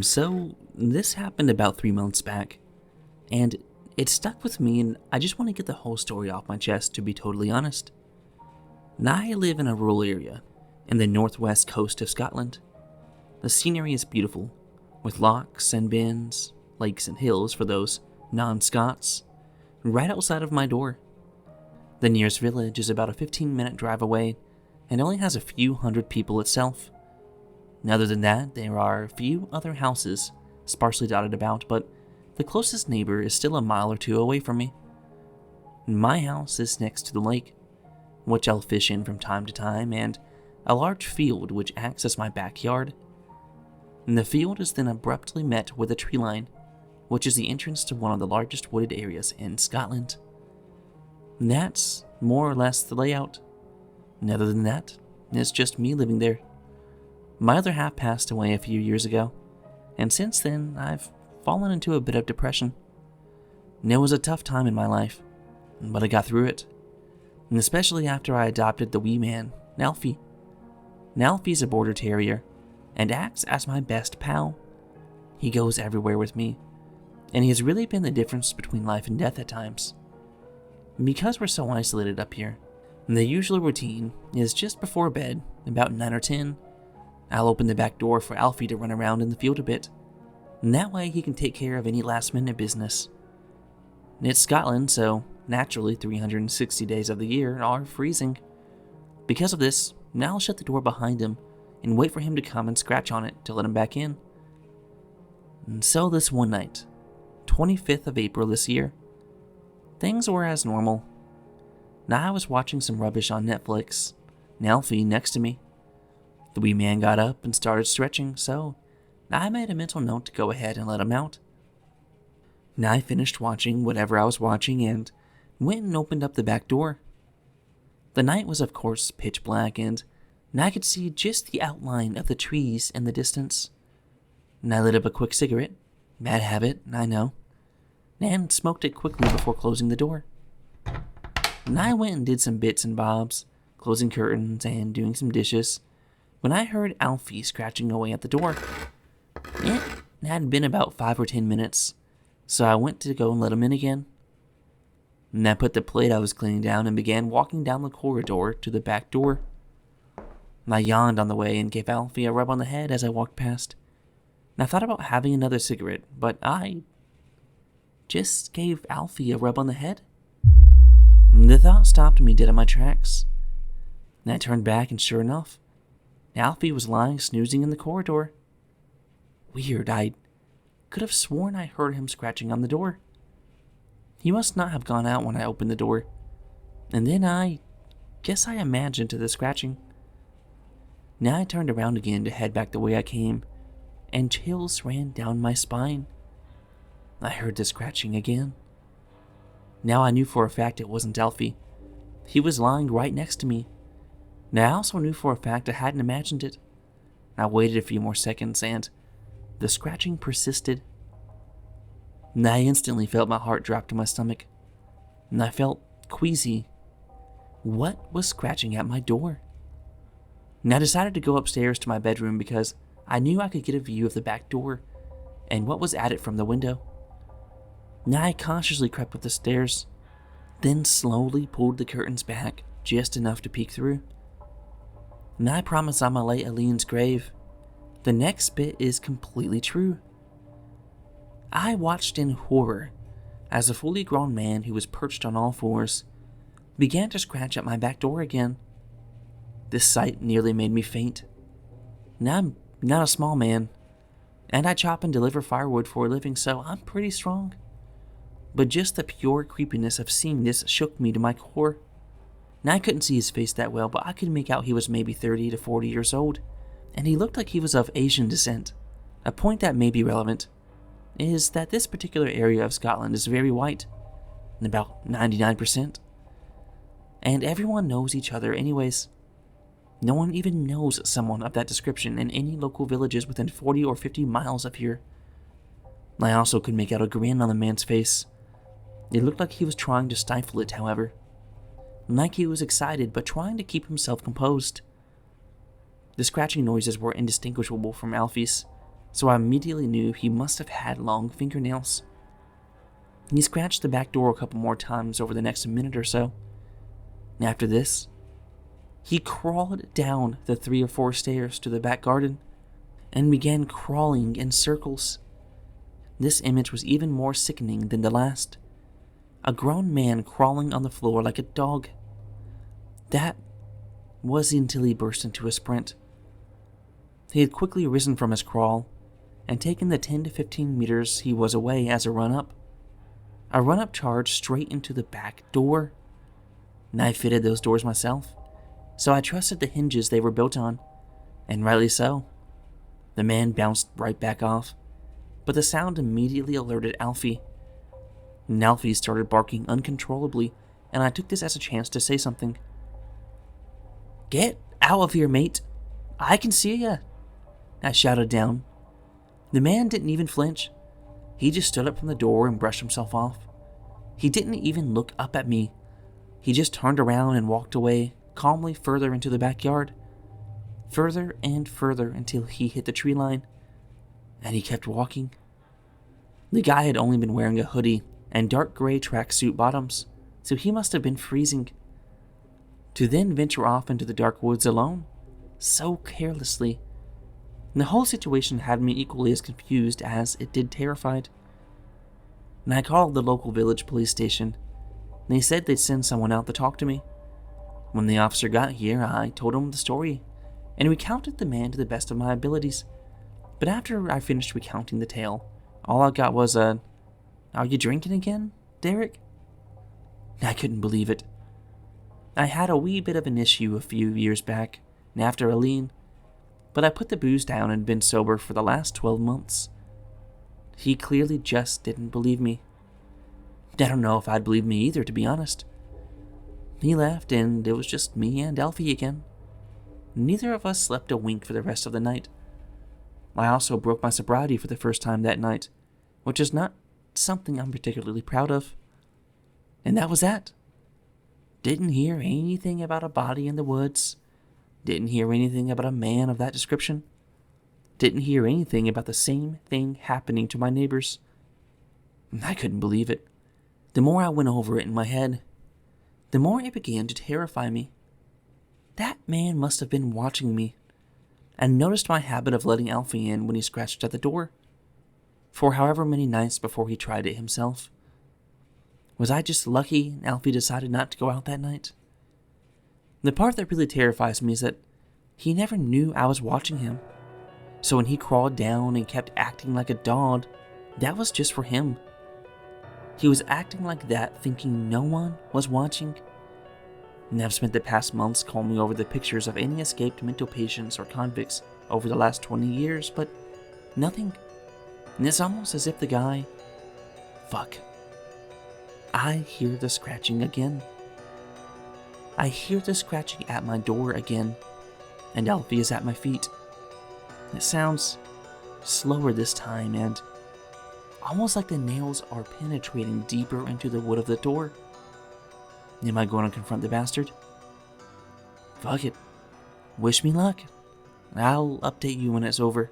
So, this happened about 3 months back, and it stuck with me, and I just want to get the whole story off my chest, to be totally honest. Now, I live in a rural area in the northwest coast of Scotland. The scenery is beautiful, with lochs and bens, lakes and hills for those non-Scots, right outside of my door. The nearest village is about a 15-minute drive away and only has a few hundred people itself. Other than that, there are a few other houses sparsely dotted about, but the closest neighbor is still a mile or two away from me. My house is next to the lake, which I'll fish in from time to time, and a large field which acts as my backyard. And the field is then abruptly met with a tree line, which is the entrance to one of the largest wooded areas in Scotland. And that's more or less the layout. And other than that, it's just me living there. My other half passed away a few years ago, and since then, I've fallen into a bit of depression. And it was a tough time in my life, but I got through it. And especially after I adopted the wee man, Alfie. Alfie's a border terrier, and acts as my best pal. He goes everywhere with me, and he has really been the difference between life and death at times. Because we're so isolated up here, the usual routine is just before bed, about 9 or 10, I'll open the back door for Alfie to run around in the field a bit, and that way he can take care of any last-minute business. It's Scotland, so naturally 360 days of the year are freezing. Because of this, now I'll shut the door behind him and wait for him to come and scratch on it to let him back in. And so this one night, 25th of April this year, things were as normal. Now I was watching some rubbish on Netflix, and Alfie next to me. The wee man got up and started stretching, so I made a mental note to go ahead and let him out. Now I finished watching whatever I was watching and went and opened up the back door. The night was of course pitch black, and I could see just the outline of the trees in the distance. And I lit up a quick cigarette, bad habit, I know, and smoked it quickly before closing the door. And I went and did some bits and bobs, closing curtains and doing some dishes, when I heard Alfie scratching away at the door. It had been about 5 or 10 minutes, so I went to go and let him in again. And I put the plate I was cleaning down and began walking down the corridor to the back door. And I yawned on the way and gave Alfie a rub on the head as I walked past. And I thought about having another cigarette, but I just gave Alfie a rub on the head. And the thought stopped me dead in my tracks. And I turned back, and sure enough, Alfie was lying snoozing in the corridor. Weird, I could have sworn I heard him scratching on the door. He must not have gone out when I opened the door, and then I guess I imagined the scratching. Now I turned around again to head back the way I came, and chills ran down my spine. I heard the scratching again. Now I knew for a fact it wasn't Alfie. He was lying right next to me. Now I also knew for a fact I hadn't imagined it. I waited a few more seconds and the scratching persisted. And I instantly felt my heart drop to my stomach. And I felt queasy. What was scratching at my door? And I decided to go upstairs to my bedroom because I knew I could get a view of the back door and what was at it from the window. Now I cautiously crept up the stairs, then slowly pulled the curtains back just enough to peek through. And I promise I'm a late Aline's grave. The next bit is completely true. I watched in horror as a fully grown man who was perched on all fours began to scratch at my back door again. This sight nearly made me faint. Now I'm not a small man, and I chop and deliver firewood for a living, so I'm pretty strong. But just the pure creepiness of seeing this shook me to my core. Now I couldn't see his face that well, but I could make out he was maybe 30 to 40 years old, and he looked like he was of Asian descent. A point that may be relevant is that this particular area of Scotland is very white, about 99%. And everyone knows each other anyways. No one even knows someone of that description in any local villages within 40 or 50 miles of here. I also could make out a grin on the man's face. It looked like he was trying to stifle it, however. Like he was excited, but trying to keep himself composed. The scratching noises were indistinguishable from Alfie's, so I immediately knew he must have had long fingernails. He scratched the back door a couple more times over the next minute or so. And after this, he crawled down the 3 or 4 stairs to the back garden and began crawling in circles. This image was even more sickening than the last. A grown man crawling on the floor like a dog. That was until he burst into a sprint. He had quickly risen from his crawl and taken the 10 to 15 meters he was away as a run-up. A run-up charge straight into the back door. And I fitted those doors myself, so I trusted the hinges they were built on, and rightly so. The man bounced right back off, but the sound immediately alerted Alfie. And Alfie started barking uncontrollably, and I took this as a chance to say something. "Get out of here, mate. I can see ya," I shouted down. The man didn't even flinch. He just stood up from the door and brushed himself off. He didn't even look up at me. He just turned around and walked away, calmly further into the backyard. Further and further until he hit the tree line. And he kept walking. The guy had only been wearing a hoodie and dark gray tracksuit bottoms, so he must have been freezing. To then venture off into the dark woods alone, so carelessly. And the whole situation had me equally as confused as it did terrified. And I called the local village police station, and they said they'd send someone out to talk to me. When the officer got here, I told him the story, and recounted the man to the best of my abilities. But after I finished recounting the tale, all I got was a, "Are you drinking again, Derek?" I couldn't believe it. I had a wee bit of an issue a few years back, and after a lean, but I put the booze down and been sober for the last 12 months. He clearly just didn't believe me. I don't know if I'd believe me either, to be honest. He left, and it was just me and Alfie again. Neither of us slept a wink for the rest of the night. I also broke my sobriety for the first time that night, which is not something I'm particularly proud of. And that was that. Didn't hear anything about a body in the woods. Didn't hear anything about a man of that description. Didn't hear anything about the same thing happening to my neighbors. I couldn't believe it. The more I went over it in my head, the more it began to terrify me. That man must have been watching me, and noticed my habit of letting Alfie in when he scratched at the door, for however many nights before he tried it himself. Was I just lucky Alfie decided not to go out that night? The part that really terrifies me is that he never knew I was watching him. So when he crawled down and kept acting like a dog, that was just for him. He was acting like that thinking no one was watching. And I've spent the past months combing over the pictures of any escaped mental patients or convicts over the last 20 years, but nothing. And it's almost as if the guy... Fuck. I hear the scratching again. I hear the scratching at my door again, and Alfie is at my feet. It sounds slower this time, and almost like the nails are penetrating deeper into the wood of the door. Am I going to confront the bastard? Fuck it. Wish me luck. I'll update you when it's over.